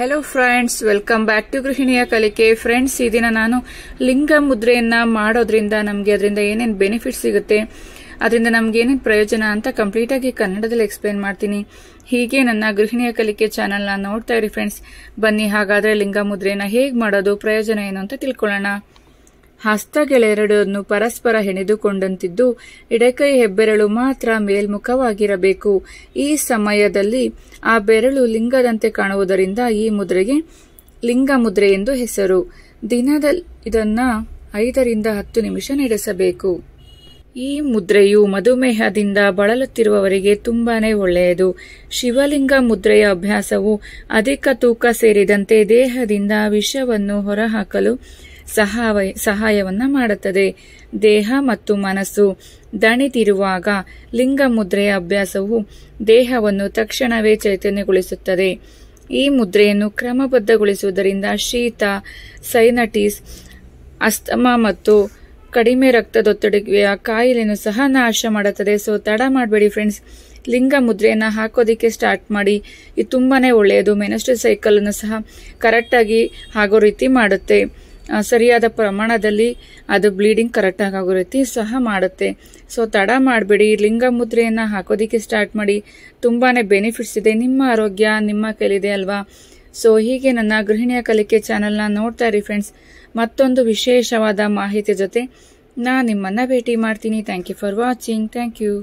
Hello friends, welcome back to ಗೃಹಿಣಿಯ ಕಲಿಕೆ. Friends, ಈ ದಿನ ನಾನು ಲಿಂಗ ಮುದ್ರೆಯನ್ನ ಮಾಡೋದ್ರಿಂದ ನಮಗೆ ಅದರಿಂದ ಏನೇನು ಬೆನಿಫಿಟ್ ಸಿಗುತ್ತೆ, ಅದರಿಂದ ನಮ್ಗೆ ಏನೇನು ಪ್ರಯೋಜನ ಅಂತ ಕಂಪ್ಲೀಟ್ ಆಗಿ ಕನ್ನಡದಲ್ಲಿ ಎಕ್ಸ್ಪ್ಲೇನ್ ಮಾಡ್ತೀನಿ. ಹೀಗೆ ನನ್ನ ಗೃಹಿಣಿಯ ಕಲಿಕೆ ಚಾನೆಲ್ನ ನೋಡ್ತಾ ಇರಿ ಫ್ರೆಂಡ್ಸ್. ಬನ್ನಿ ಹಾಗಾದ್ರೆ ಲಿಂಗ ಮುದ್ರೆಯನ್ನ ಹೇಗೆ ಮಾಡೋದು, ಪ್ರಯೋಜನ ಏನು ಅಂತ ತಿಳ್ಕೊಳ್ಳೋಣ. ಹಸ್ತಗಳೆರಡನ್ನು ಪರಸ್ಪರ ಹೆಣೆದುಕೊಂಡಂತಿದ್ದು ಎಡಕೈ ಹೆಬ್ಬೆರಳು ಮಾತ್ರ ಮೇಲ್ಮುಖವಾಗಿರಬೇಕು. ಈ ಸಮಯದಲ್ಲಿ ಆ ಬೆರಳು ಲಿಂಗದಂತೆ ಕಾಣುವುದರಿಂದ ಈ ಮುದ್ರೆಗೆ ಲಿಂಗ ಮುದ್ರೆ ಎಂದು ಹೆಸರು. ದಿನದಲ್ಲಿ ಇದನ್ನ 5 ರಿಂದ 10 ನಿಮಿಷ ನಡೆಸಬೇಕು. ಈ ಮುದ್ರೆಯು ಮಧುಮೇಹದಿಂದ ಬಳಲುತ್ತಿರುವವರಿಗೆ ತುಂಬಾನೇ ಒಳ್ಳೆಯದು. ಶಿವಲಿಂಗ ಮುದ್ರೆಯ ಅಭ್ಯಾಸವು ಅಧಿಕ ತೂಕ ಸೇರಿದಂತೆ ದೇಹದಿಂದ ವಿಷವನ್ನು ಹೊರಹಾಕಲು ಸಹಾಯವನ್ನ ಮಾಡುತ್ತದೆ. ದೇಹ ಮತ್ತು ಮನಸ್ಸು ದಣಿದಿರುವಾಗ ಲಿಂಗ ಮುದ್ರೆಯ ಅಭ್ಯಾಸವು ದೇಹವನ್ನು ತಕ್ಷಣವೇ ಚೈತನ್ಯಗೊಳಿಸುತ್ತದೆ. ಈ ಮುದ್ರೆಯನ್ನು ಕ್ರಮಬದ್ಧಗೊಳಿಸುವುದರಿಂದ ಶೀತ, ಸೈನಟಿಸ್, ಅಸ್ತಮಾ ಮತ್ತು ಕಡಿಮೆ ರಕ್ತದೊತ್ತಡಗೆಯ ಕಾಯಿಲೆಯನ್ನು ಸಹ ನಾಶ ಮಾಡುತ್ತದೆ. ಸೊ ತಡ ಮಾಡಬೇಡಿ ಫ್ರೆಂಡ್ಸ್, ಲಿಂಗ ಮುದ್ರೆಯನ್ನ ಹಾಕೋದಿಕ್ಕೆ ಸ್ಟಾರ್ಟ್ ಮಾಡಿ. ಇದು ತುಂಬಾನೇ ಒಳ್ಳೆಯದು. ಮೆನ್ಸ್ಟ್ರುಯಲ್ ಸೈಕಲ್ ಅನ್ನು ಸಹ ಕರೆಕ್ಟ್ ಆಗಿ ಆಗೋ ರೀತಿ ಮಾಡುತ್ತೆ. ಸರಿಯಾದ ಪ್ರಮಾಣದಲ್ಲಿ ಅದು ಬ್ಲೀಡಿಂಗ್ ಕರೆಕ್ಟ್ ಆಗೋ ರೀತಿ ಸಹ ಮಾಡುತ್ತೆ. ಸೊ ತಡ ಮಾಡಬೇಡಿ, ಲಿಂಗ ಮುದ್ರೆಯನ್ನ ಹಾಕೋದಿಕ್ಕೆ ಸ್ಟಾರ್ಟ್ ಮಾಡಿ. ತುಂಬಾನೇ ಬೆನಿಫಿಟ್ಸ್ ಇದೆ. ನಿಮ್ಮ ಆರೋಗ್ಯ ನಿಮ್ಮ ಕೈಲಿದೆ ಅಲ್ವಾ. ಸೊ ಹೀಗೆ ನನ್ನ ಗೃಹಿಣಿಯ ಕಲಿಕೆ ಚಾನೆಲ್ನ ನೋಡ್ತಾ ಇರಿ ಫ್ರೆಂಡ್ಸ್. ಮತ್ತೊಂದು ವಿಶೇಷವಾದ ಮಾಹಿತಿ ಜೊತೆ ನಾನು ನಿಮ್ಮನ್ನ ಭೇಟಿ ಮಾಡ್ತೀನಿ. Thank you for watching. Thank you.